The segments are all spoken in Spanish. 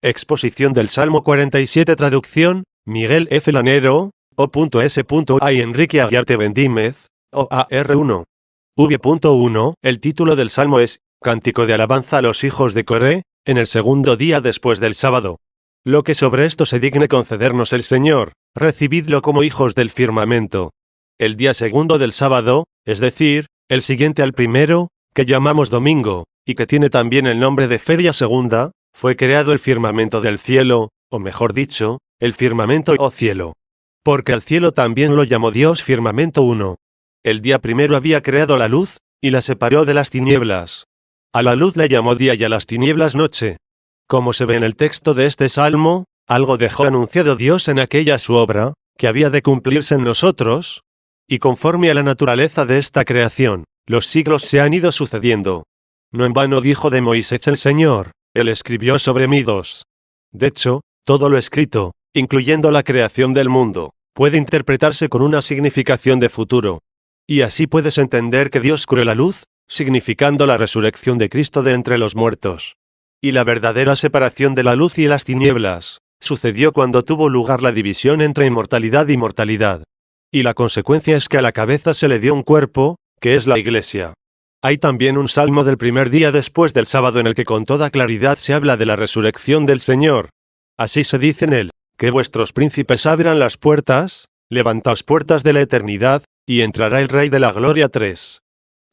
Exposición del Salmo 47. Traducción, Miguel F. Lanero, O.S.A. y Enrique Aguiarte Bendímez, OAR1. V.1. El título del Salmo es, Cántico de alabanza a los hijos de Coré, en el segundo día después del sábado. Lo que sobre esto se digne concedernos el Señor, recibidlo como hijos del firmamento. El día segundo del sábado, es decir, el siguiente al primero, que llamamos domingo, y que tiene también el nombre de feria segunda, fue creado el firmamento del cielo, o mejor dicho, el firmamento o cielo. Porque al cielo también lo llamó Dios firmamento 1. El día primero había creado la luz, y la separó de las tinieblas. A la luz la llamó día y a las tinieblas noche. Como se ve en el texto de este salmo, algo dejó anunciado Dios en aquella su obra, que había de cumplirse en nosotros, y conforme a la naturaleza de esta creación, los siglos se han ido sucediendo. No en vano dijo de Moisés el Señor, él escribió sobre mí 2. De hecho, todo lo escrito, incluyendo la creación del mundo, puede interpretarse con una significación de futuro. Y así puedes entender que Dios creó la luz, significando la resurrección de Cristo de entre los muertos. Y la verdadera separación de la luz y las tinieblas, sucedió cuando tuvo lugar la división entre inmortalidad y mortalidad. Y la consecuencia es que a la cabeza se le dio un cuerpo, que es la Iglesia. Hay también un salmo del primer día después del sábado en el que con toda claridad se habla de la resurrección del Señor. Así se dice en él, que vuestros príncipes abran las puertas, levantaos puertas de la eternidad, y entrará el Rey de la Gloria 3.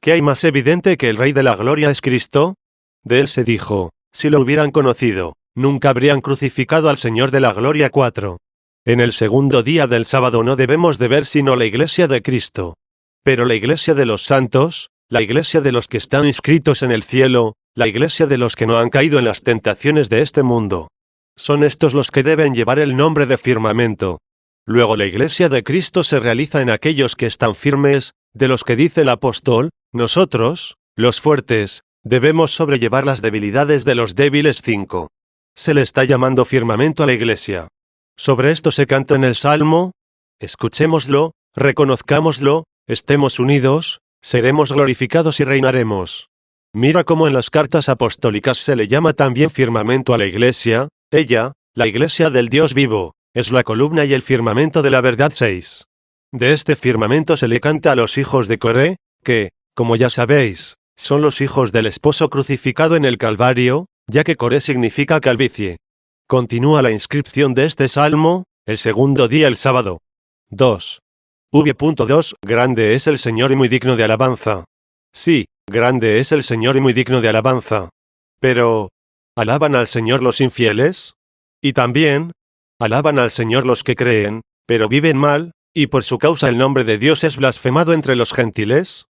¿Qué hay más evidente que el Rey de la Gloria es Cristo? De él se dijo, si lo hubieran conocido, nunca habrían crucificado al Señor de la Gloria 4. En el segundo día del sábado no debemos de ver sino la Iglesia de Cristo. Pero la Iglesia de los santos, la Iglesia de los que están inscritos en el cielo, la Iglesia de los que no han caído en las tentaciones de este mundo. Son estos los que deben llevar el nombre de firmamento. Luego la Iglesia de Cristo se realiza en aquellos que están firmes, de los que dice el apóstol, nosotros, los fuertes, debemos sobrellevar las debilidades de los débiles 5. Se le está llamando firmamento a la Iglesia. Sobre esto se canta en el Salmo, escuchémoslo, reconozcámoslo, estemos unidos, seremos glorificados y reinaremos. Mira cómo en las cartas apostólicas se le llama también firmamento a la Iglesia, ella, la Iglesia del Dios vivo, es la columna y el firmamento de la verdad 6. De este firmamento se le canta a los hijos de Coré, que, como ya sabéis, son los hijos del esposo crucificado en el Calvario, ya que Coré significa calvicie. Continúa la inscripción de este salmo, el segundo día el sábado. 2. V.2. Grande es el Señor y muy digno de alabanza. Sí, grande es el Señor y muy digno de alabanza. Pero, ¿alaban al Señor los infieles? Y también, ¿alaban al Señor los que creen, pero viven mal, y por su causa el nombre de Dios es blasfemado entre los gentiles?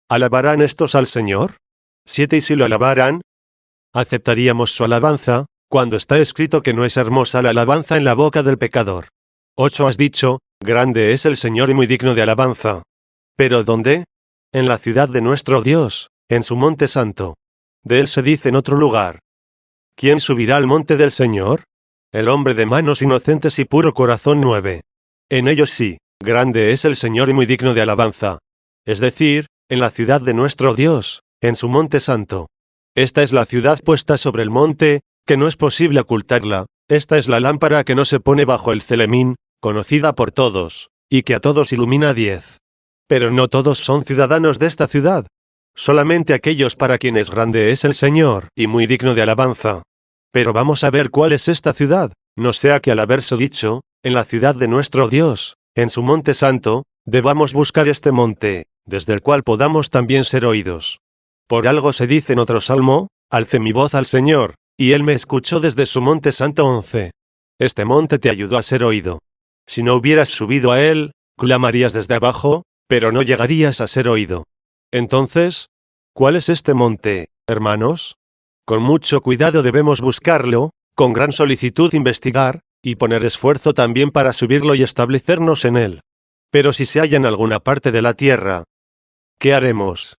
¿Alabarán estos al Señor? 7. Y si lo alabaran, ¿aceptaríamos su alabanza, cuando está escrito que no es hermosa la alabanza en la boca del pecador? 8. Has dicho, grande es el Señor y muy digno de alabanza. ¿Pero dónde? En la ciudad de nuestro Dios, en su monte santo. De él se dice en otro lugar. ¿Quién subirá al monte del Señor? El hombre de manos inocentes y puro corazón 9. En ellos sí, grande es el Señor y muy digno de alabanza. Es decir, en la ciudad de nuestro Dios, en su monte santo. Esta es la ciudad puesta sobre el monte, que no es posible ocultarla, esta es la lámpara que no se pone bajo el celemín, conocida por todos, y que a todos ilumina 10. Pero no todos son ciudadanos de esta ciudad. Solamente aquellos para quienes grande es el Señor, y muy digno de alabanza. Pero vamos a ver cuál es esta ciudad, no sea que al haberse dicho, en la ciudad de nuestro Dios, en su monte santo, debamos buscar este monte, desde el cual podamos también ser oídos. Por algo se dice en otro salmo, alcé mi voz al Señor, y él me escuchó desde su monte santo 11. Este monte te ayudó a ser oído. Si no hubieras subido a él, clamarías desde abajo, pero no llegarías a ser oído. Entonces, ¿cuál es este monte, hermanos? Con mucho cuidado debemos buscarlo, con gran solicitud investigar, y poner esfuerzo también para subirlo y establecernos en él. Pero si se halla en alguna parte de la tierra, ¿qué haremos?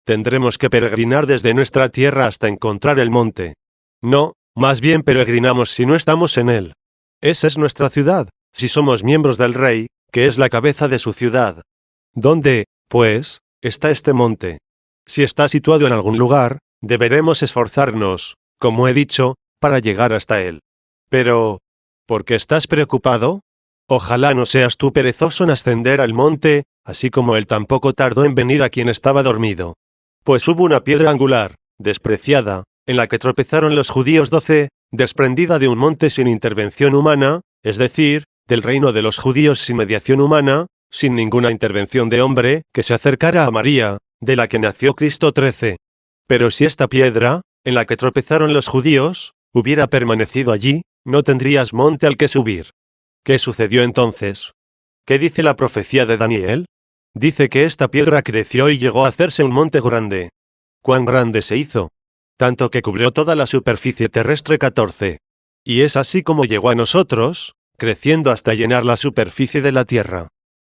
¿Tendremos que peregrinar desde nuestra tierra hasta encontrar el monte? No, más bien peregrinamos si no estamos en él. Esa es nuestra ciudad, si somos miembros del Rey, que es la cabeza de su ciudad. ¿Dónde, pues, está este monte? Si está situado en algún lugar, deberemos esforzarnos, como he dicho, para llegar hasta él. Pero, ¿por qué estás preocupado? Ojalá no seas tú perezoso en ascender al monte, así como él tampoco tardó en venir a quien estaba dormido. Pues hubo una piedra angular, despreciada, en la que tropezaron los judíos 12, desprendida de un monte sin intervención humana, es decir, del reino de los judíos sin mediación humana, sin ninguna intervención de hombre, que se acercara a María, de la que nació Cristo 13. Pero si esta piedra, en la que tropezaron los judíos, hubiera permanecido allí, no tendrías monte al que subir. ¿Qué sucedió entonces? ¿Qué dice la profecía de Daniel? Dice que esta piedra creció y llegó a hacerse un monte grande. ¿Cuán grande se hizo? Tanto que cubrió toda la superficie terrestre 14. Y es así como llegó a nosotros, creciendo hasta llenar la superficie de la tierra.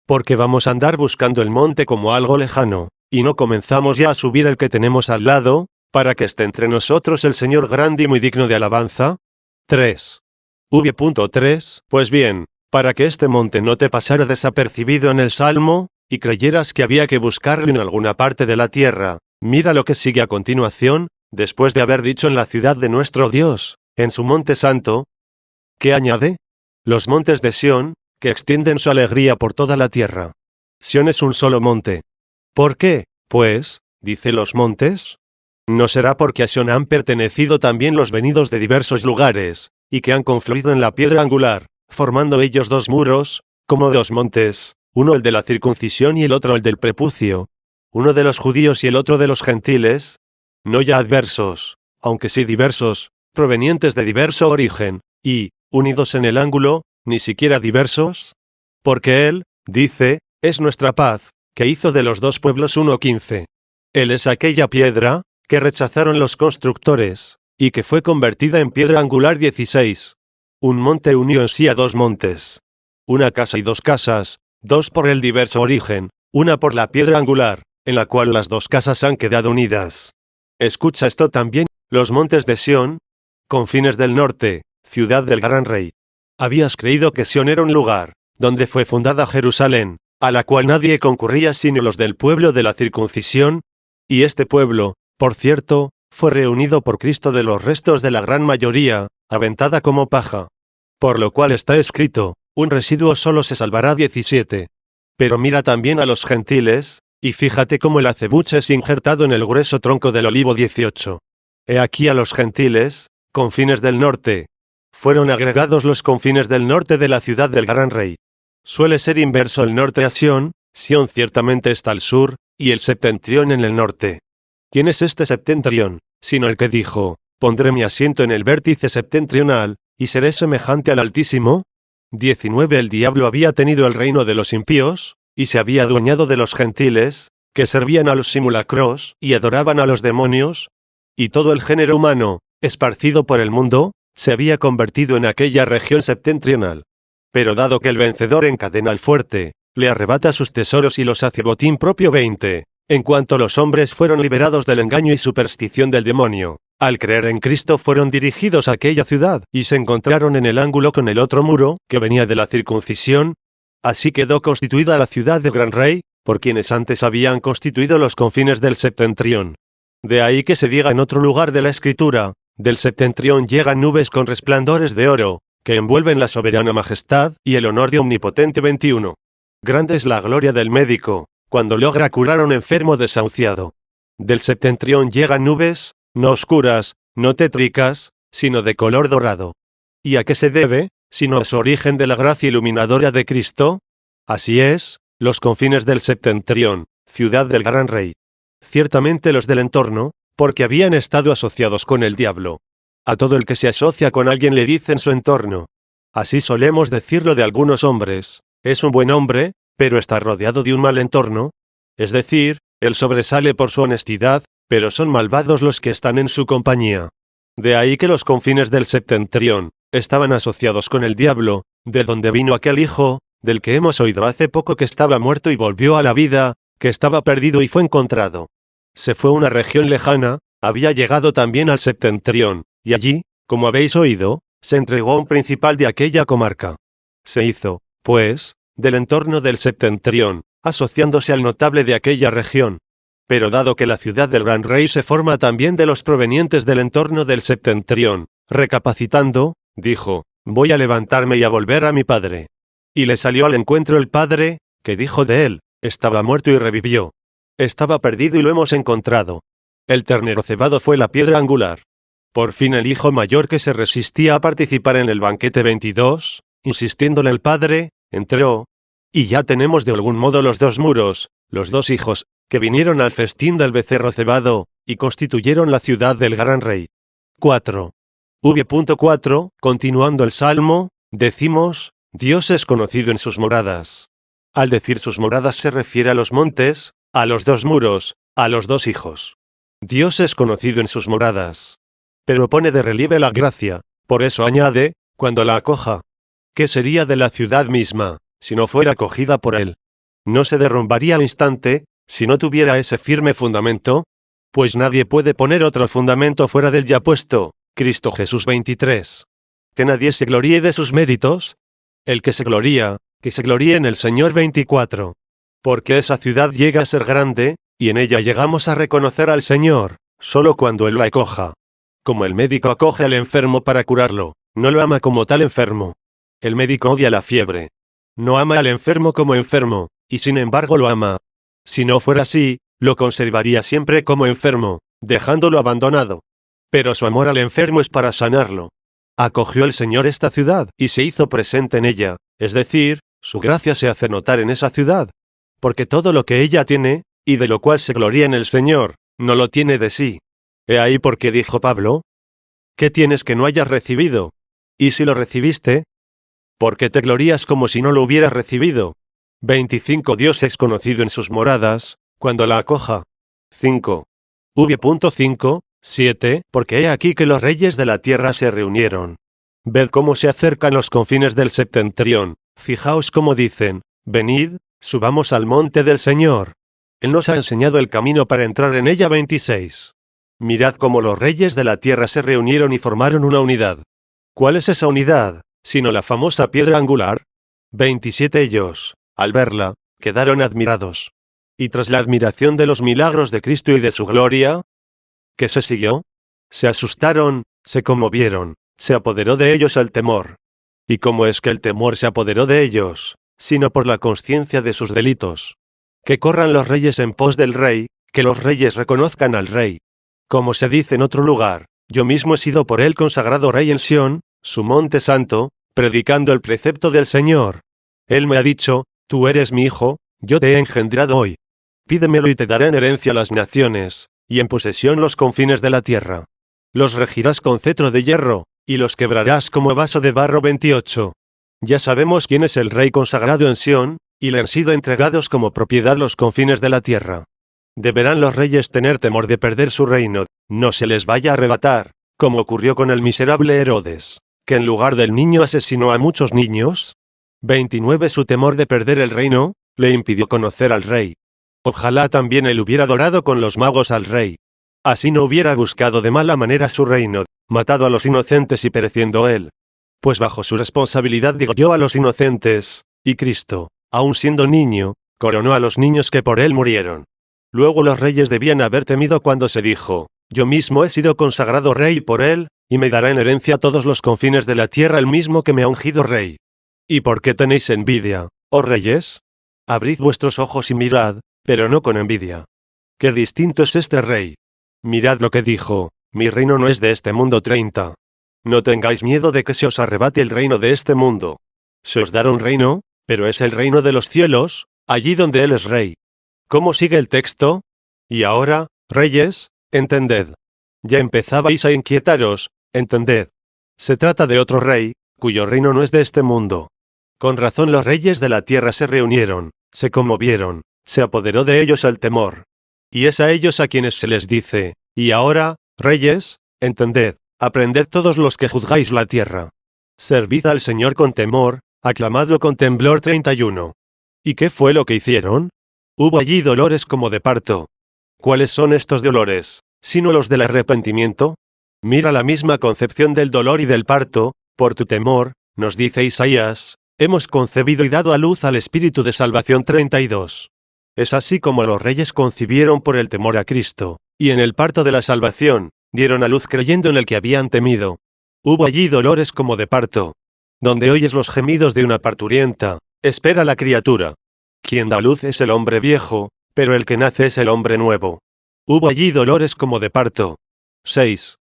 Porque vamos a andar buscando el monte como algo lejano, y no comenzamos ya a subir el que tenemos al lado, para que esté entre nosotros el Señor grande y muy digno de alabanza. 3. V.3. Pues bien, para que este monte no te pasara desapercibido en el Salmo, y creyeras que había que buscarlo en alguna parte de la tierra, mira lo que sigue a continuación, después de haber dicho en la ciudad de nuestro Dios, en su monte santo. ¿Qué añade? Los montes de Sión, que extienden su alegría por toda la tierra. Sión es un solo monte. ¿Por qué, pues, dice los montes? ¿No será porque a Sión han pertenecido también los venidos de diversos lugares, y que han confluido en la piedra angular, formando ellos dos muros, como dos montes, uno el de la circuncisión y el otro el del prepucio, uno de los judíos y el otro de los gentiles? No ya adversos, aunque sí diversos, provenientes de diverso origen, y, unidos en el ángulo, ni siquiera diversos? Porque Él, dice, es nuestra paz, que hizo de los dos pueblos 1:15. Él es aquella piedra, que rechazaron los constructores, y que fue convertida en piedra angular 16. Un monte unió en sí a dos montes. Una casa y dos casas, dos por el diverso origen, una por la piedra angular, en la cual las dos casas han quedado unidas. Escucha esto también, los montes de Sión, confines del norte, ciudad del gran rey. Habías creído que Sión era un lugar, donde fue fundada Jerusalén, a la cual nadie concurría sino los del pueblo de la circuncisión, y este pueblo, por cierto, fue reunido por Cristo de los restos de la gran mayoría, aventada como paja. Por lo cual está escrito, un residuo solo se salvará 17. Pero mira también a los gentiles, y fíjate cómo el acebuche es injertado en el grueso tronco del olivo 18. He aquí a los gentiles, confines del norte. Fueron agregados los confines del norte de la ciudad del gran rey. Suele ser inverso el norte a Sión, Sión ciertamente está al sur, y el septentrión en el norte. ¿Quién es este septentrión, sino el que dijo, pondré mi asiento en el vértice septentrional, y seré semejante al Altísimo? 19. El diablo había tenido el reino de los impíos, y se había adueñado de los gentiles, que servían a los simulacros, y adoraban a los demonios, y todo el género humano, esparcido por el mundo, se había convertido en aquella región septentrional. Pero dado que el vencedor encadena al fuerte, le arrebata sus tesoros y los hace botín propio 20. En cuanto los hombres fueron liberados del engaño y superstición del demonio, al creer en Cristo fueron dirigidos a aquella ciudad, y se encontraron en el ángulo con el otro muro, que venía de la circuncisión. Así quedó constituida la ciudad del gran rey, por quienes antes habían constituido los confines del septentrión. De ahí que se diga en otro lugar de la Escritura, del septentrión llegan nubes con resplandores de oro, que envuelven la soberana majestad y el honor de Omnipotente 21. Grande es la gloria del médico, cuando logra curar a un enfermo desahuciado. Del septentrión llegan nubes, no oscuras, no tétricas, sino de color dorado. ¿Y a qué se debe, sino a su origen de la gracia iluminadora de Cristo? Así es, los confines del septentrión, ciudad del gran rey. Ciertamente los del entorno, porque habían estado asociados con el diablo. A todo el que se asocia con alguien le dicen su entorno. Así solemos decirlo de algunos hombres, es un buen hombre, pero está rodeado de un mal entorno. Es decir, él sobresale por su honestidad, pero son malvados los que están en su compañía. De ahí que los confines del septentrión estaban asociados con el diablo, de donde vino aquel hijo, del que hemos oído hace poco que estaba muerto y volvió a la vida, que estaba perdido y fue encontrado. Se fue a una región lejana, había llegado también al septentrión, y allí, como habéis oído, se entregó a un principal de aquella comarca. Se hizo, pues, del entorno del septentrión, asociándose al notable de aquella región. Pero dado que la ciudad del gran rey se forma también de los provenientes del entorno del septentrión, recapacitando, dijo, voy a levantarme y a volver a mi padre. Y le salió al encuentro el padre, que dijo de él, estaba muerto y revivió. Estaba perdido y lo hemos encontrado. El ternero cebado fue la piedra angular. Por fin el hijo mayor que se resistía a participar en el banquete 22, insistiéndole el padre, entró. Y ya tenemos de algún modo los dos muros, los dos hijos, que vinieron al festín del becerro cebado, y constituyeron la ciudad del gran rey. 4. V.4, continuando el salmo, decimos, Dios es conocido en sus moradas. Al decir sus moradas se refiere a los montes, a los dos muros, a los dos hijos. Dios es conocido en sus moradas. Pero pone de relieve la gracia, por eso añade, cuando la acoja. ¿Qué sería de la ciudad misma, si no fuera acogida por él? ¿No se derrumbaría al instante, si no tuviera ese firme fundamento? Pues nadie puede poner otro fundamento fuera del ya puesto, Cristo Jesús 23. Que nadie se gloríe de sus méritos. El que se gloríe en el Señor 24. Porque esa ciudad llega a ser grande, y en ella llegamos a reconocer al Señor, solo cuando Él la acoja. Como el médico acoge al enfermo para curarlo, no lo ama como tal enfermo. El médico odia la fiebre. No ama al enfermo como enfermo, y sin embargo lo ama. Si no fuera así, lo conservaría siempre como enfermo, dejándolo abandonado. Pero su amor al enfermo es para sanarlo. Acogió el Señor esta ciudad y se hizo presente en ella, es decir, su gracia se hace notar en esa ciudad. Porque todo lo que ella tiene, y de lo cual se gloría en el Señor, no lo tiene de sí. He ahí por qué dijo Pablo, ¿qué tienes que no hayas recibido? ¿Y si lo recibiste? ¿Por qué te glorías como si no lo hubieras recibido? 25 Dios es conocido en sus moradas, cuando la acoja. 5. V.5, 7, porque he aquí que los reyes de la tierra se reunieron. Ved cómo se acercan los confines del septentrión, fijaos cómo dicen, venid, subamos al monte del Señor. Él nos ha enseñado el camino para entrar en ella 26. Mirad cómo los reyes de la tierra se reunieron y formaron una unidad. ¿Cuál es esa unidad, sino la famosa piedra angular? 27 Ellos, al verla, quedaron admirados. Y tras la admiración de los milagros de Cristo y de su gloria, ¿qué se siguió? Se asustaron, se conmovieron, se apoderó de ellos el temor. ¿Y cómo es que el temor se apoderó de ellos, sino por la consciencia de sus delitos? Que corran los reyes en pos del rey, que los reyes reconozcan al rey. Como se dice en otro lugar, yo mismo he sido por él consagrado rey en Sión, su monte santo, predicando el precepto del Señor. Él me ha dicho, tú eres mi hijo, yo te he engendrado hoy. Pídemelo y te daré en herencia las naciones, y en posesión los confines de la tierra. Los regirás con cetro de hierro, y los quebrarás como vaso de barro 28. Ya sabemos quién es el rey consagrado en Sión, y le han sido entregados como propiedad los confines de la tierra. Deberán los reyes tener temor de perder su reino, no se les vaya a arrebatar, como ocurrió con el miserable Herodes, que en lugar del niño asesinó a muchos niños. 29 Su temor de perder el reino, le impidió conocer al rey. Ojalá también él hubiera adorado con los magos al rey. Así no hubiera buscado de mala manera su reino, matado a los inocentes y pereciendo él. Pues bajo su responsabilidad digolló a los inocentes, y Cristo, aun siendo niño, coronó a los niños que por él murieron. Luego los reyes debían haber temido cuando se dijo, yo mismo he sido consagrado rey por él, y me dará en herencia todos los confines de la tierra el mismo que me ha ungido rey. ¿Y por qué tenéis envidia, oh reyes? Abrid vuestros ojos y mirad, pero no con envidia. Qué distinto es este rey. Mirad lo que dijo, mi reino no es de este mundo 30. No tengáis miedo de que se os arrebate el reino de este mundo. Se os dará un reino, pero es el reino de los cielos, allí donde él es rey. ¿Cómo sigue el texto? Y ahora, reyes, entended. Ya empezabais a inquietaros, entended. Se trata de otro rey, cuyo reino no es de este mundo. Con razón los reyes de la tierra se reunieron, se conmovieron, se apoderó de ellos el temor. Y es a ellos a quienes se les dice, y ahora, reyes, entended, aprended todos los que juzgáis la tierra. Servid al Señor con temor, aclamadlo con temblor 31. ¿Y qué fue lo que hicieron? Hubo allí dolores como de parto. ¿Cuáles son estos dolores, sino los del arrepentimiento? Mira la misma concepción del dolor y del parto, por tu temor, nos dice Isaías, hemos concebido y dado a luz al Espíritu de Salvación 32. Es así como los reyes concibieron por el temor a Cristo, y en el parto de la salvación, dieron a luz creyendo en el que habían temido. Hubo allí dolores como de parto. donde oyes los gemidos de una parturienta, espera la criatura. Quien da luz es el hombre viejo, pero el que nace es el hombre nuevo. Hubo allí dolores como de parto. 6.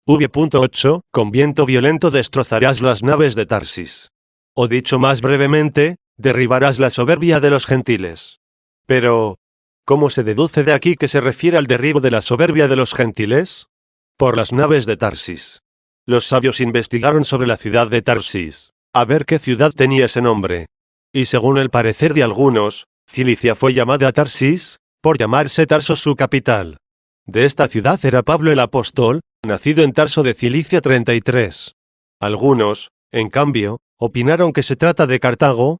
V.8, con viento violento destrozarás las naves de Tarsis. O dicho más brevemente, derribarás la soberbia de los gentiles. Pero, ¿cómo se deduce de aquí que se refiere al derribo de la soberbia de los gentiles? Por las naves de Tarsis. Los sabios investigaron sobre la ciudad de Tarsis, a ver qué ciudad tenía ese nombre. Y según el parecer de algunos, Cilicia fue llamada Tarsis, por llamarse Tarso su capital. De esta ciudad era Pablo el apóstol, nacido en Tarso de Cilicia 33. Algunos, en cambio, opinaron que se trata de Cartago.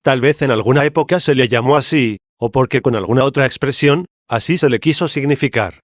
Tal vez en alguna época se le llamó así, o porque con alguna otra expresión, así se le quiso significar.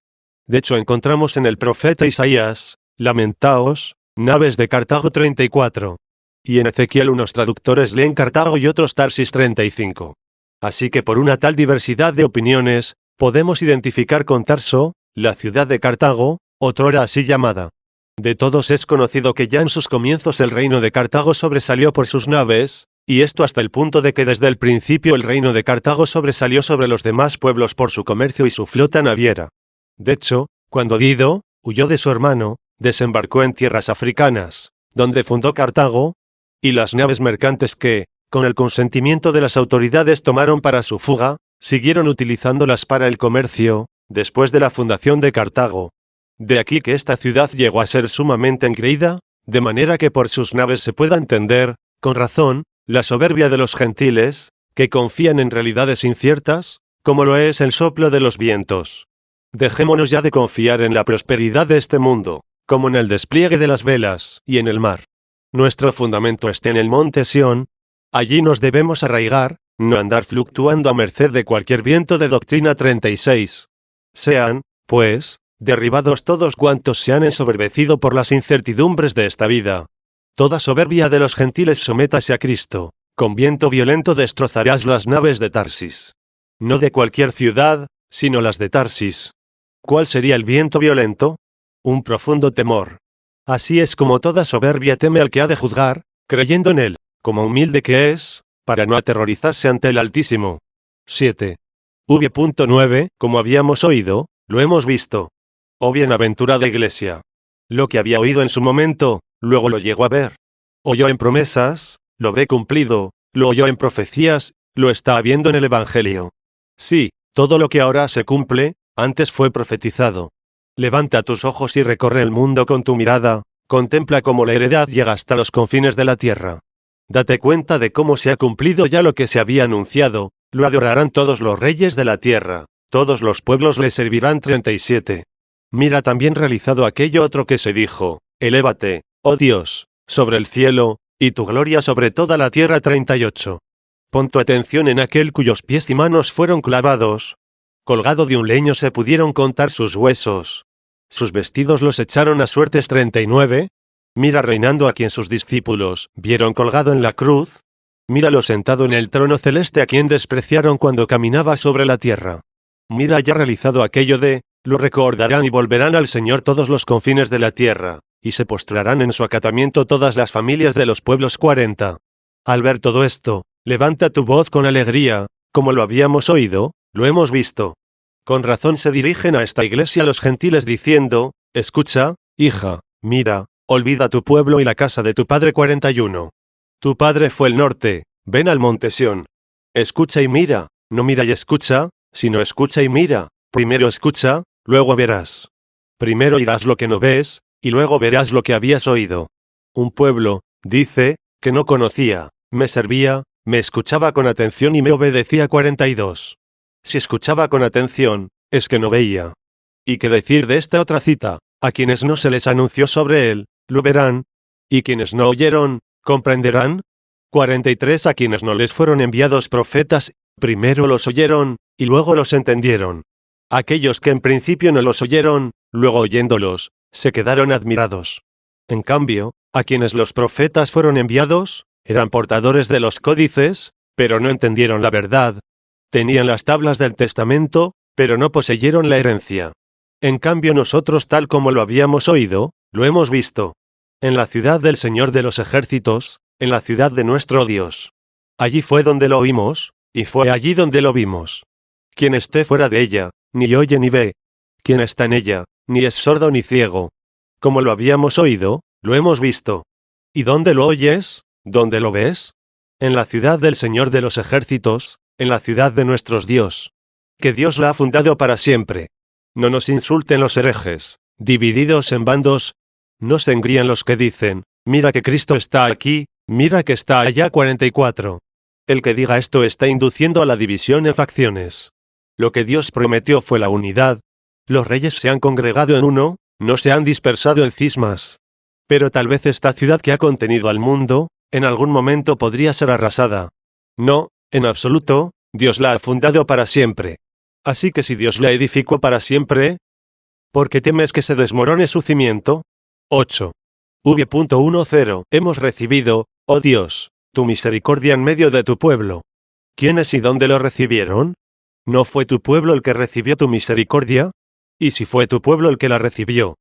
De hecho encontramos en el profeta Isaías, lamentaos, naves de Cartago 34. Y en Ezequiel unos traductores leen Cartago y otros Tarsis 35. Así que por una tal diversidad de opiniones, podemos identificar con Tarso, la ciudad de Cartago, otrora así llamada. De todos es conocido que ya en sus comienzos el reino de Cartago sobresalió por sus naves, y esto hasta el punto de que desde el principio el reino de Cartago sobresalió sobre los demás pueblos por su comercio y su flota naviera. De hecho, cuando Dido huyó de su hermano, desembarcó en tierras africanas, donde fundó Cartago, y las naves mercantes que, con el consentimiento de las autoridades tomaron para su fuga, siguieron utilizándolas para el comercio, después de la fundación de Cartago. De aquí que esta ciudad llegó a ser sumamente engreída, de manera que por sus naves se pueda entender, con razón, la soberbia de los gentiles, que confían en realidades inciertas, como lo es el soplo de los vientos. Dejémonos ya de confiar en la prosperidad de este mundo, como en el despliegue de las velas y en el mar. Nuestro fundamento está en el monte Sión. Allí nos debemos arraigar, no andar fluctuando a merced de cualquier viento de doctrina 36. Sean, pues, derribados todos cuantos se han ensoberbecido por las incertidumbres de esta vida. Toda soberbia de los gentiles sométase a Cristo. Con viento violento destrozarás las naves de Tarsis. No de cualquier ciudad, sino las de Tarsis. ¿Cuál sería el viento violento? Un profundo temor. Así es como toda soberbia teme al que ha de juzgar, creyendo en él, como humilde que es, para no aterrorizarse ante el Altísimo. 7. V.9, como habíamos oído, lo hemos visto. Oh bienaventurada Iglesia. Lo que había oído en su momento, luego lo llegó a ver. Oyó en promesas, lo ve cumplido, lo oyó en profecías, lo está viendo en el Evangelio. Sí, todo lo que ahora se cumple, antes fue profetizado. Levanta tus ojos y recorre el mundo con tu mirada, contempla cómo la heredad llega hasta los confines de la tierra. Date cuenta de cómo se ha cumplido ya lo que se había anunciado, lo adorarán todos los reyes de la tierra, todos los pueblos le servirán 37. Mira también realizado aquello otro que se dijo, elévate, oh Dios, sobre el cielo, y tu gloria sobre toda la tierra 38. Pon tu atención en aquel cuyos pies y manos fueron clavados. Colgado de un leño se pudieron contar sus huesos. Sus vestidos los echaron a suertes 39. Mira reinando a quien sus discípulos vieron colgado en la cruz. Míralo sentado en el trono celeste a quien despreciaron cuando caminaba sobre la tierra. Mira ya realizado aquello de, lo recordarán y volverán al Señor todos los confines de la tierra, y se postrarán en su acatamiento todas las familias de los pueblos 40. Al ver todo esto, levanta tu voz con alegría, como lo habíamos oído, lo hemos visto. Con razón se dirigen a esta iglesia los gentiles diciendo, escucha, hija, mira, olvida tu pueblo y la casa de tu padre 41. Tu padre fue el norte, ven al monte Sión. Escucha y mira, no mira y escucha, sino escucha y mira, primero escucha, luego verás. Primero oirás lo que no ves, y luego verás lo que habías oído. Un pueblo, dice, que no conocía, me servía, me escuchaba con atención y me obedecía 42. Si escuchaba con atención, es que no veía. ¿Y qué decir de esta otra cita? A quienes no se les anunció sobre él, lo verán. Y quienes no oyeron, comprenderán. 43 A quienes no les fueron enviados profetas, primero los oyeron, y luego los entendieron. Aquellos que en principio no los oyeron, luego oyéndolos, se quedaron admirados. En cambio, a quienes los profetas fueron enviados, eran portadores de los códices, pero no entendieron la verdad. Tenían las tablas del testamento, pero no poseyeron la herencia. En cambio nosotros, tal como lo habíamos oído, lo hemos visto. En la ciudad del Señor de los ejércitos, en la ciudad de nuestro Dios. Allí fue donde lo oímos, y fue allí donde lo vimos. Quien esté fuera de ella, ni oye ni ve. Quien está en ella, ni es sordo ni ciego. Como lo habíamos oído, lo hemos visto. ¿Y dónde lo oyes? ¿Dónde lo ves? En la ciudad del Señor de los ejércitos, en la ciudad de nuestros Dios. Que Dios la ha fundado para siempre. No nos insulten los herejes, divididos en bandos. No se engrían los que dicen, mira que Cristo está aquí, mira que está allá. 44. El que diga esto está induciendo a la división en facciones. Lo que Dios prometió fue la unidad. Los reyes se han congregado en uno, no se han dispersado en cismas. Pero tal vez esta ciudad que ha contenido al mundo, en algún momento podría ser arrasada. No, en absoluto, Dios la ha fundado para siempre. Así que si Dios la edificó para siempre, ¿por qué temes que se desmorone su cimiento? 8. V.10 Hemos recibido, oh Dios, tu misericordia en medio de tu pueblo. ¿Quiénes y dónde lo recibieron? ¿No fue tu pueblo el que recibió tu misericordia? Y si fue tu pueblo el que la recibió,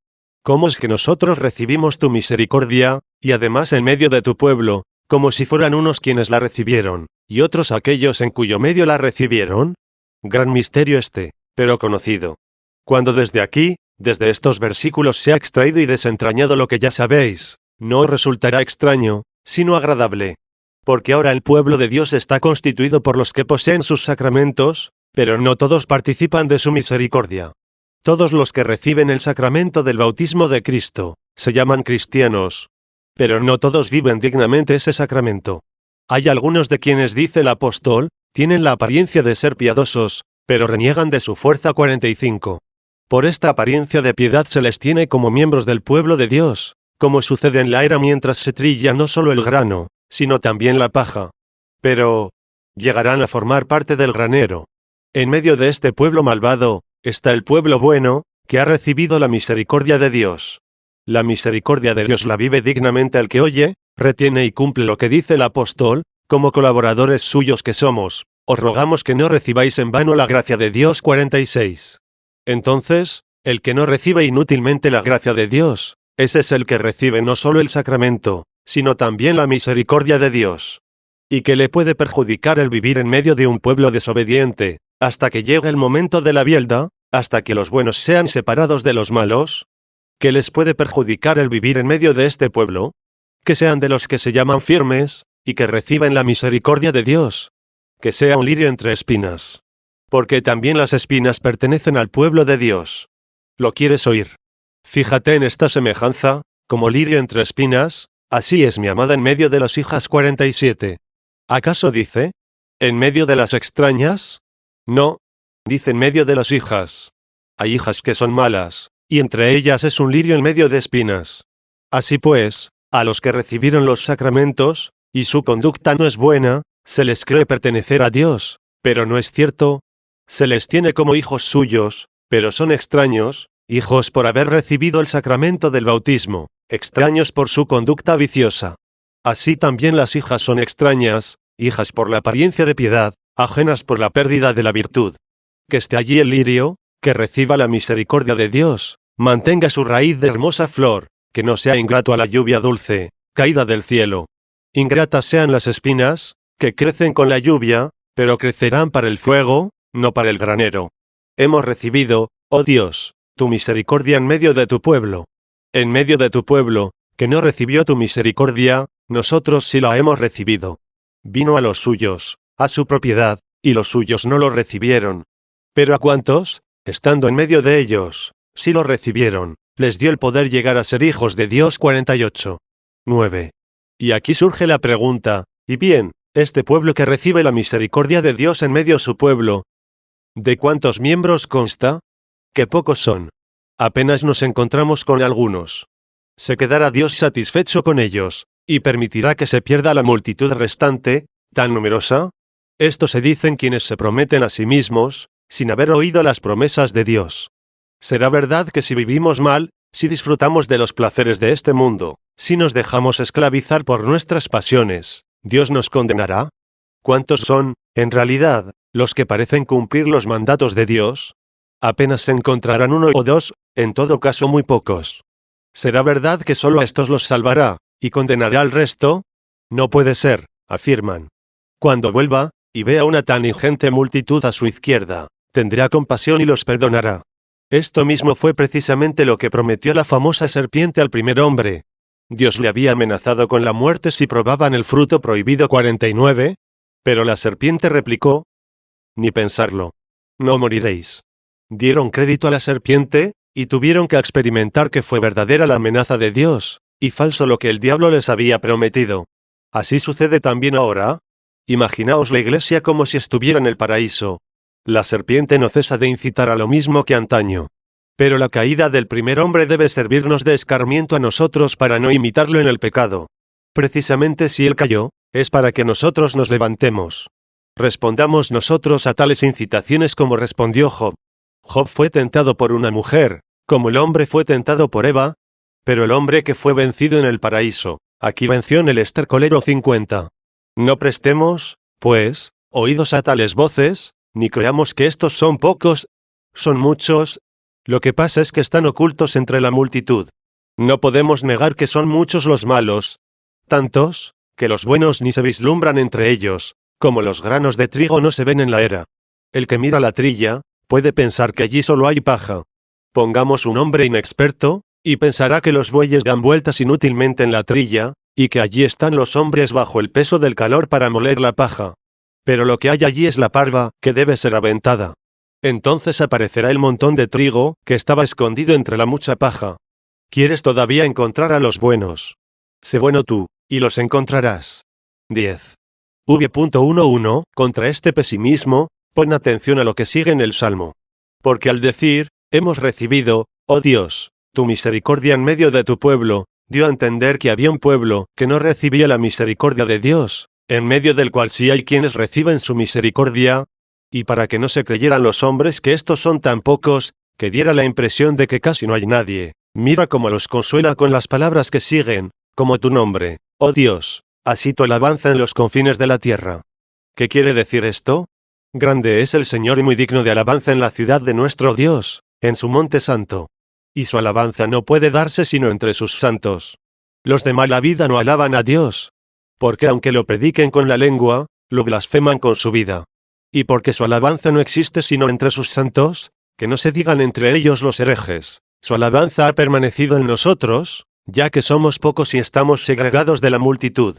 ¿cómo es que nosotros recibimos tu misericordia, y además en medio de tu pueblo, como si fueran unos quienes la recibieron, y otros aquellos en cuyo medio la recibieron? Gran misterio este, pero conocido. Cuando desde aquí, desde estos versículos se ha extraído y desentrañado lo que ya sabéis, no os resultará extraño, sino agradable. Porque ahora el pueblo de Dios está constituido por los que poseen sus sacramentos, pero no todos participan de su misericordia. Todos los que reciben el sacramento del bautismo de Cristo, se llaman cristianos. Pero no todos viven dignamente ese sacramento. Hay algunos de quienes dice el apóstol, tienen la apariencia de ser piadosos, pero reniegan de su fuerza. 45. Por esta apariencia de piedad se les tiene como miembros del pueblo de Dios, como sucede en la era mientras se trilla no solo el grano, sino también la paja. Pero llegarán a formar parte del granero. En medio de este pueblo malvado, está el pueblo bueno, que ha recibido la misericordia de Dios. La misericordia de Dios la vive dignamente el que oye, retiene y cumple lo que dice el apóstol, como colaboradores suyos que somos, os rogamos que no recibáis en vano la gracia de Dios. 46. Entonces, el que no recibe inútilmente la gracia de Dios, ese es el que recibe no solo el sacramento, sino también la misericordia de Dios. ¿Y que le puede perjudicar el vivir en medio de un pueblo desobediente, hasta que llegue el momento de la bielda, hasta que los buenos sean separados de los malos? ¿Qué les puede perjudicar el vivir en medio de este pueblo? Que sean de los que se llaman firmes, y que reciban la misericordia de Dios. Que sea un lirio entre espinas. Porque también las espinas pertenecen al pueblo de Dios. ¿Lo quieres oír? Fíjate en esta semejanza, como lirio entre espinas, así es mi amada en medio de las hijas. 47. ¿Acaso dice, en medio de las extrañas? No, dice en medio de las hijas. Hay hijas que son malas, y entre ellas es un lirio en medio de espinas. Así pues, a los que recibieron los sacramentos, y su conducta no es buena, se les cree pertenecer a Dios, pero no es cierto. Se les tiene como hijos suyos, pero son extraños, hijos por haber recibido el sacramento del bautismo, extraños por su conducta viciosa. Así también las hijas son extrañas, hijas por la apariencia de piedad, ajenas por la pérdida de la virtud. Que esté allí el lirio, que reciba la misericordia de Dios, mantenga su raíz de hermosa flor, que no sea ingrato a la lluvia dulce, caída del cielo. Ingratas sean las espinas, que crecen con la lluvia, pero crecerán para el fuego, no para el granero. Hemos recibido, oh Dios, tu misericordia en medio de tu pueblo. En medio de tu pueblo, que no recibió tu misericordia, nosotros sí la hemos recibido. Vino a los suyos, a su propiedad, y los suyos no lo recibieron. Pero a cuantos, estando en medio de ellos, sí lo recibieron, les dio el poder llegar a ser hijos de Dios. 48. 9. Y aquí surge la pregunta, y bien, este pueblo que recibe la misericordia de Dios en medio de su pueblo, ¿de cuántos miembros consta? ¡Qué pocos son! Apenas nos encontramos con algunos. ¿Se quedará Dios satisfecho con ellos, y permitirá que se pierda la multitud restante, tan numerosa? Esto se dicen quienes se prometen a sí mismos, sin haber oído las promesas de Dios. ¿Será verdad que si vivimos mal, si disfrutamos de los placeres de este mundo, si nos dejamos esclavizar por nuestras pasiones, Dios nos condenará? ¿Cuántos son, en realidad, los que parecen cumplir los mandatos de Dios? Apenas se encontrarán uno o dos, en todo caso muy pocos. ¿Será verdad que solo a estos los salvará, y condenará al resto? No puede ser, afirman. Cuando vuelva, y vea una tan ingente multitud a su izquierda, tendrá compasión y los perdonará. Esto mismo fue precisamente lo que prometió la famosa serpiente al primer hombre. Dios le había amenazado con la muerte si probaban el fruto prohibido 49, pero la serpiente replicó: ni pensarlo. No moriréis. Dieron crédito a la serpiente, y tuvieron que experimentar que fue verdadera la amenaza de Dios, y falso lo que el diablo les había prometido. Así sucede también ahora. Imaginaos la iglesia como si estuviera en el paraíso. La serpiente no cesa de incitar a lo mismo que antaño. Pero la caída del primer hombre debe servirnos de escarmiento a nosotros para no imitarlo en el pecado. Precisamente si él cayó, es para que nosotros nos levantemos. Respondamos nosotros a tales incitaciones como respondió Job. Job fue tentado por una mujer, como el hombre fue tentado por Eva, pero el hombre que fue vencido en el paraíso, aquí venció en el estercolero 50. No prestemos, pues, oídos a tales voces, ni creamos que estos son pocos, son muchos. Lo que pasa es que están ocultos entre la multitud. No podemos negar que son muchos los malos, tantos, que los buenos ni se vislumbran entre ellos, como los granos de trigo no se ven en la era. El que mira la trilla, puede pensar que allí solo hay paja. Pongamos un hombre inexperto, y pensará que los bueyes dan vueltas inútilmente en la trilla, y que allí están los hombres bajo el peso del calor para moler la paja. Pero lo que hay allí es la parva, que debe ser aventada. Entonces aparecerá el montón de trigo, que estaba escondido entre la mucha paja. ¿Quieres todavía encontrar a los buenos? Sé bueno tú, y los encontrarás. 10. V.11. Contra este pesimismo, pon atención a lo que sigue en el Salmo. Porque al decir, hemos recibido, oh Dios, tu misericordia en medio de tu pueblo, dio a entender que había un pueblo que no recibía la misericordia de Dios, en medio del cual sí hay quienes reciben su misericordia, y para que no se creyeran los hombres que estos son tan pocos, que diera la impresión de que casi no hay nadie, mira cómo los consuela con las palabras que siguen, como tu nombre, oh Dios, así tu alabanza en los confines de la tierra. ¿Qué quiere decir esto? Grande es el Señor y muy digno de alabanza en la ciudad de nuestro Dios, en su monte santo. Y su alabanza no puede darse sino entre sus santos. Los de mala vida no alaban a Dios, porque aunque lo prediquen con la lengua, lo blasfeman con su vida. Y porque su alabanza no existe sino entre sus santos, que no se digan entre ellos los herejes, su alabanza ha permanecido en nosotros, ya que somos pocos y estamos segregados de la multitud.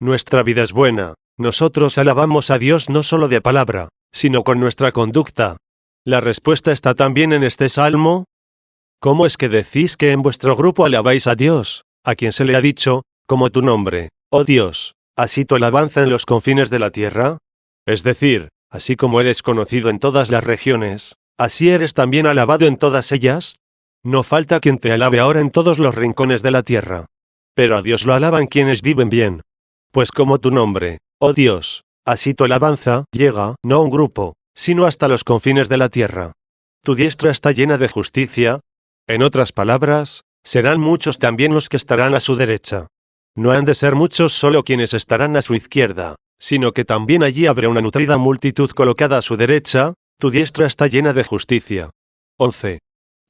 Nuestra vida es buena, nosotros alabamos a Dios no solo de palabra, sino con nuestra conducta. La respuesta está también en este salmo. ¿Cómo es que decís que en vuestro grupo alabáis a Dios, a quien se le ha dicho, como tu nombre, oh Dios, así tu alabanza en los confines de la tierra? Es decir, así como eres conocido en todas las regiones, así eres también alabado en todas ellas. No falta quien te alabe ahora en todos los rincones de la tierra. Pero a Dios lo alaban quienes viven bien. Pues como tu nombre, oh Dios, así tu alabanza llega, no a un grupo, sino hasta los confines de la tierra. Tu diestra está llena de justicia. En otras palabras, serán muchos también los que estarán a su derecha. No han de ser muchos solo quienes estarán a su izquierda, sino que también allí habrá una nutrida multitud colocada a su derecha. Tu diestra está llena de justicia. 11.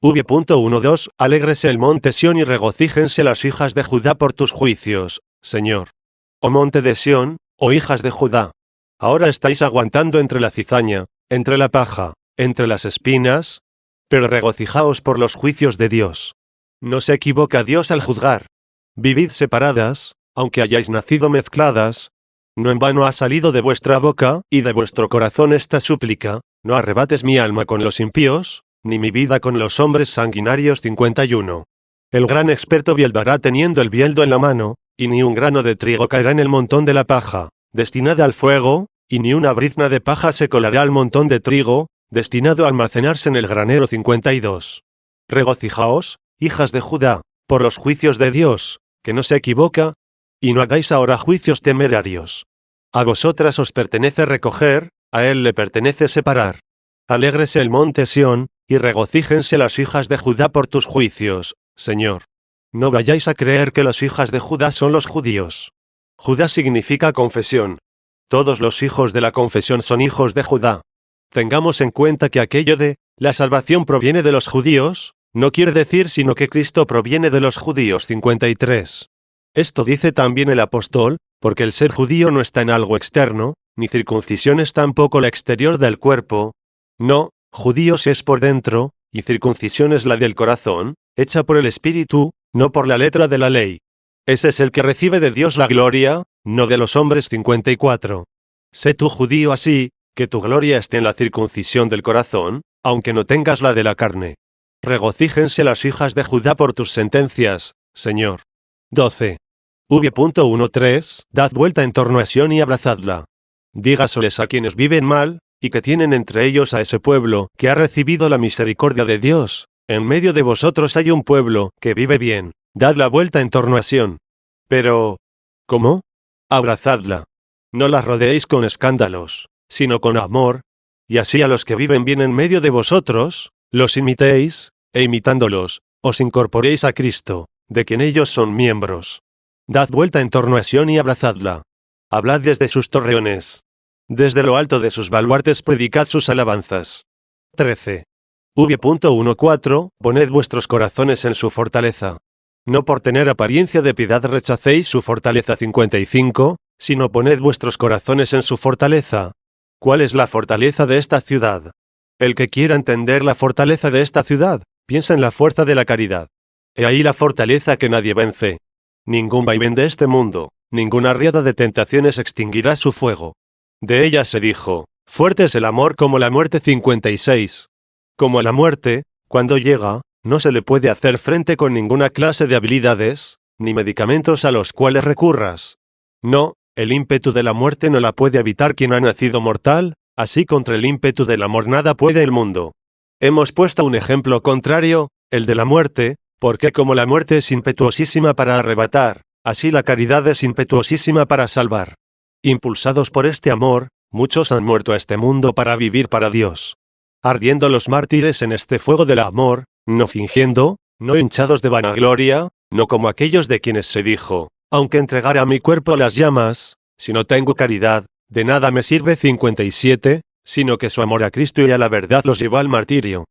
V.12. Alégrese el monte Sión y regocíjense las hijas de Judá por tus juicios, Señor. Oh monte de Sión, oh hijas de Judá. Ahora estáis aguantando entre la cizaña, entre la paja, entre las espinas, pero regocijaos por los juicios de Dios. No se equivoca Dios al juzgar. Vivid separadas, aunque hayáis nacido mezcladas. No en vano ha salido de vuestra boca y de vuestro corazón esta súplica, no arrebates mi alma con los impíos, ni mi vida con los hombres sanguinarios. 51. El gran experto bieldará teniendo el bieldo en la mano, y ni un grano de trigo caerá en el montón de la paja, destinada al fuego, y ni una brizna de paja se colará al montón de trigo, destinado a almacenarse en el granero. 52. Regocijaos, hijas de Judá, por los juicios de Dios, que no se equivoca, y no hagáis ahora juicios temerarios. A vosotras os pertenece recoger, a él le pertenece separar. Alégrese el monte Sión, y regocíjense las hijas de Judá por tus juicios, Señor. No vayáis a creer que las hijas de Judá son los judíos. Judá significa confesión. Todos los hijos de la confesión son hijos de Judá. Tengamos en cuenta que aquello de, la salvación proviene de los judíos, no quiere decir sino que Cristo proviene de los judíos. 53. Esto dice también el apóstol, Porque el ser judío no está en algo externo, ni circuncisión es tampoco la exterior del cuerpo. No, judíos es por dentro, y circuncisión es la del corazón, hecha por el Espíritu, no por la letra de la ley. Ese es el que recibe de Dios la gloria, no de los hombres. 54. Sé tú judío así, que tu gloria esté en la circuncisión del corazón, aunque no tengas la de la carne. Regocíjense las hijas de Judá por tus sentencias, Señor. 12. V.13. Dad vuelta en torno a Sión y abrazadla. Dígaseles a quienes viven mal, y que tienen entre ellos a ese pueblo que ha recibido la misericordia de Dios. En medio de vosotros hay un pueblo que vive bien. Dad la vuelta en torno a Sión. Pero, ¿cómo? Abrazadla. No la rodeéis con escándalos, sino con amor, y así a los que viven bien en medio de vosotros, los imitéis, e imitándolos, os incorporéis a Cristo, de quien ellos son miembros. Dad vuelta en torno a Sión y abrazadla. Hablad desde sus torreones. Desde lo alto de sus baluartes predicad sus alabanzas. 13. V.14. Poned vuestros corazones en su fortaleza. No por tener apariencia de piedad rechacéis su fortaleza. 55, sino poned vuestros corazones en su fortaleza. ¿Cuál es la fortaleza de esta ciudad? El que quiera entender la fortaleza de esta ciudad, piensa en la fuerza de la caridad. He ahí la fortaleza que nadie vence. Ningún vaivén de este mundo, ninguna riada de tentaciones extinguirá su fuego. De ella se dijo, fuerte es el amor como la muerte. 56. Como la muerte, cuando llega, no se le puede hacer frente con ninguna clase de habilidades, ni medicamentos a los cuales recurras. No, el ímpetu de la muerte no la puede evitar quien ha nacido mortal, así contra el ímpetu del amor nada puede el mundo. Hemos puesto un ejemplo contrario, el de la muerte, porque como la muerte es impetuosísima para arrebatar, así la caridad es impetuosísima para salvar. Impulsados por este amor, muchos han muerto a este mundo para vivir para Dios. Ardiendo los mártires en este fuego del amor, no fingiendo, no hinchados de vanagloria, no como aquellos de quienes se dijo, aunque entregara mi cuerpo a las llamas, si no tengo caridad, de nada me sirve. 57, sino que su amor a Cristo y a la verdad los llevó al martirio.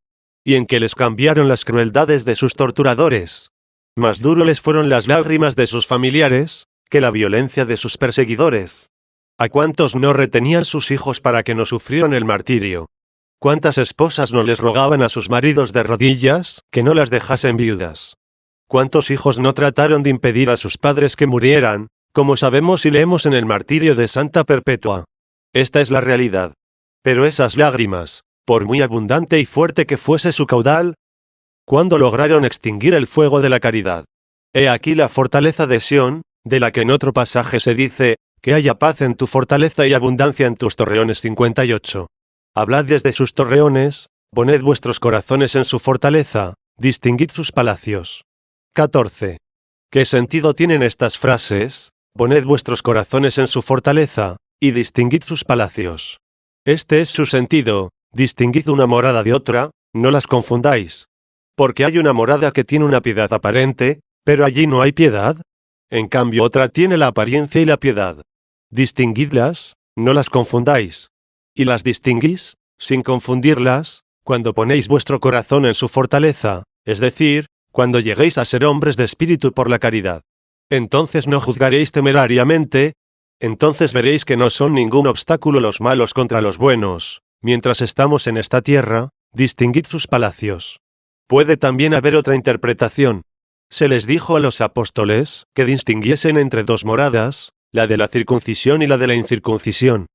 Y en que les cambiaron las crueldades de sus torturadores. Más duro les fueron las lágrimas de sus familiares, que la violencia de sus perseguidores. ¿A cuántos no retenían sus hijos para que no sufrieran el martirio? ¿Cuántas esposas no les rogaban a sus maridos de rodillas, que no las dejasen viudas? ¿Cuántos hijos no trataron de impedir a sus padres que murieran, como sabemos y leemos en el martirio de Santa Perpetua? Esta es la realidad. Pero esas lágrimas, por muy abundante y fuerte que fuese su caudal, ¿cuándo lograron extinguir el fuego de la caridad? He aquí la fortaleza de Sión, de la que en otro pasaje se dice, que haya paz en tu fortaleza y abundancia en tus torreones. 58. Hablad desde sus torreones, poned vuestros corazones en su fortaleza, distinguid sus palacios. 14. ¿Qué sentido tienen estas frases? Poned vuestros corazones en su fortaleza, y distinguid sus palacios. Este es su sentido, distinguid una morada de otra, no las confundáis. Porque hay una morada que tiene una piedad aparente, pero allí no hay piedad. En cambio otra tiene la apariencia y la piedad. Distinguidlas, no las confundáis. Y las distinguís, sin confundirlas, cuando ponéis vuestro corazón en su fortaleza, es decir, cuando lleguéis a ser hombres de espíritu por la caridad. Entonces no juzgaréis temerariamente, entonces veréis que no son ningún obstáculo los malos contra los buenos. Mientras estamos en esta tierra, distinguid sus palacios. Puede también haber otra interpretación. Se les dijo a los apóstoles que distinguiesen entre dos moradas, la de la circuncisión y la de la incircuncisión.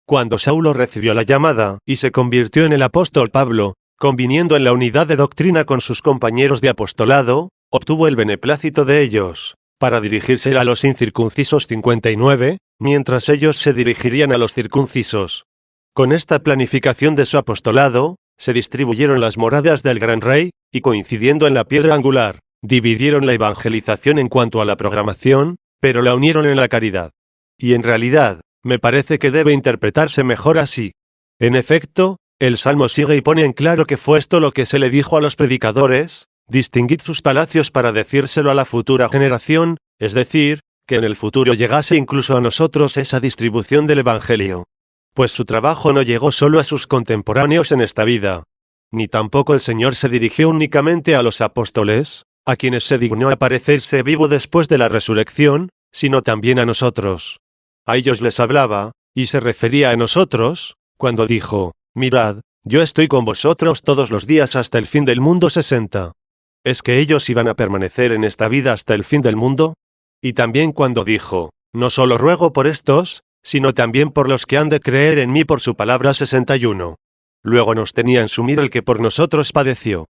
Cuando Saulo recibió la llamada y se convirtió en el apóstol Pablo, conviniendo en la unidad de doctrina con sus compañeros de apostolado, obtuvo el beneplácito de ellos, para dirigirse a los incircuncisos. 59, mientras ellos se dirigirían a los circuncisos. Con esta planificación de su apostolado, se distribuyeron las moradas del gran rey, y coincidiendo en la piedra angular, dividieron la evangelización en cuanto a la programación, pero la unieron en la caridad. Y en realidad, me parece que debe interpretarse mejor así. En efecto, el Salmo sigue y pone en claro que fue esto lo que se le dijo a los predicadores, distinguid sus palacios para decírselo a la futura generación, es decir, que en el futuro llegase incluso a nosotros esa distribución del Evangelio. Pues su trabajo no llegó solo a sus contemporáneos en esta vida. Ni tampoco el Señor se dirigió únicamente a los apóstoles, a quienes se dignó aparecerse vivo después de la resurrección, sino también a nosotros. A ellos les hablaba, y se refería a nosotros, cuando dijo, mirad, yo estoy con vosotros todos los días hasta el fin del mundo 60. ¿Es que ellos iban a permanecer en esta vida hasta el fin del mundo? Y también cuando dijo, no solo ruego por estos, sino también por los que han de creer en mí por su palabra 61. Luego nos tenía en su mira el que por nosotros padeció.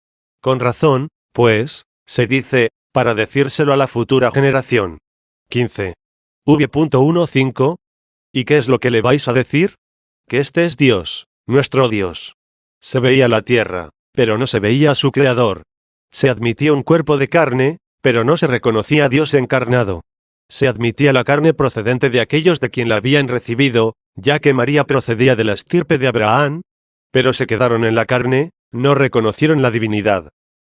Con razón, pues, se dice, para decírselo a la futura generación. 15. V.15. ¿Y qué es lo que le vais a decir? Que este es Dios, nuestro Dios. Se veía la tierra, pero no se veía a su Creador. Se admitía un cuerpo de carne, pero no se reconocía a Dios encarnado. Se admitía la carne procedente de aquellos de quien la habían recibido, ya que María procedía de la estirpe de Abraham, pero se quedaron en la carne, no reconocieron la divinidad.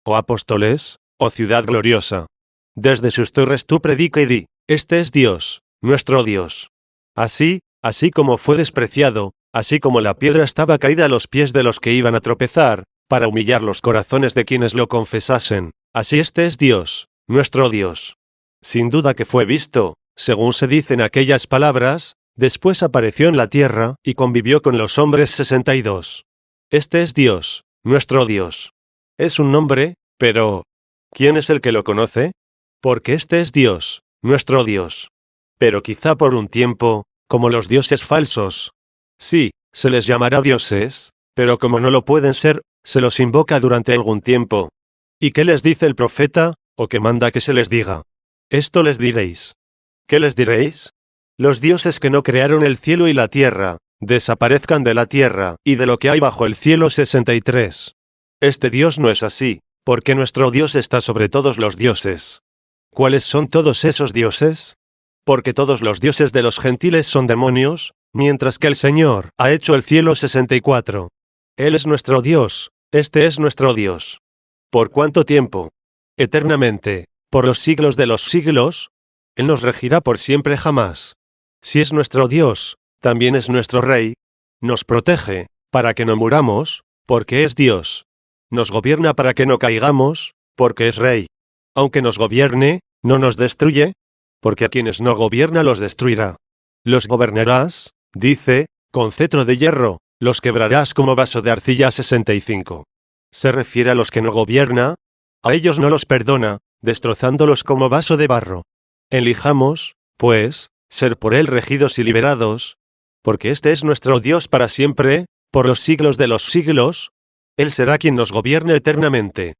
Oh apóstoles, oh ciudad gloriosa. Desde sus torres tú predica y di, este es Dios, nuestro Dios. Así como fue despreciado, así como la piedra estaba caída a los pies de los que iban a tropezar, para humillar los corazones de quienes lo confesasen, así este es Dios, nuestro Dios. Sin duda que fue visto, según se dice en aquellas palabras, después apareció en la tierra y convivió con los hombres 62. Este es Dios, nuestro Dios. Es un nombre, pero ¿quién es el que lo conoce? Porque este es Dios, nuestro Dios. Pero quizá por un tiempo, como los dioses falsos. Sí, se les llamará dioses, pero como no lo pueden ser, se los invoca durante algún tiempo. ¿Y qué les dice el profeta, o qué manda que se les diga? Esto les diréis. ¿Qué les diréis? Los dioses que no crearon el cielo y la tierra, desaparezcan de la tierra y de lo que hay bajo el cielo 63. Este Dios no es así, porque nuestro Dios está sobre todos los dioses. ¿Cuáles son todos esos dioses? Porque todos los dioses de los gentiles son demonios, mientras que el Señor ha hecho el cielo 64. Él es nuestro Dios, este es nuestro Dios. ¿Por cuánto tiempo? Eternamente, por los siglos de los siglos. Él nos regirá por siempre jamás. Si es nuestro Dios, también es nuestro Rey. Nos protege, para que no muramos, porque es Dios. Nos gobierna para que no caigamos, porque es Rey. Aunque nos gobierne, no nos destruye, porque a quienes no gobierna los destruirá. Los gobernarás, dice, con cetro de hierro, los quebrarás como vaso de arcilla 65. Se refiere a los que no gobierna, a ellos no los perdona, destrozándolos como vaso de barro. Elijamos, pues, ser por él regidos y liberados, porque este es nuestro Dios para siempre, por los siglos de los siglos. Él será quien nos gobierne eternamente.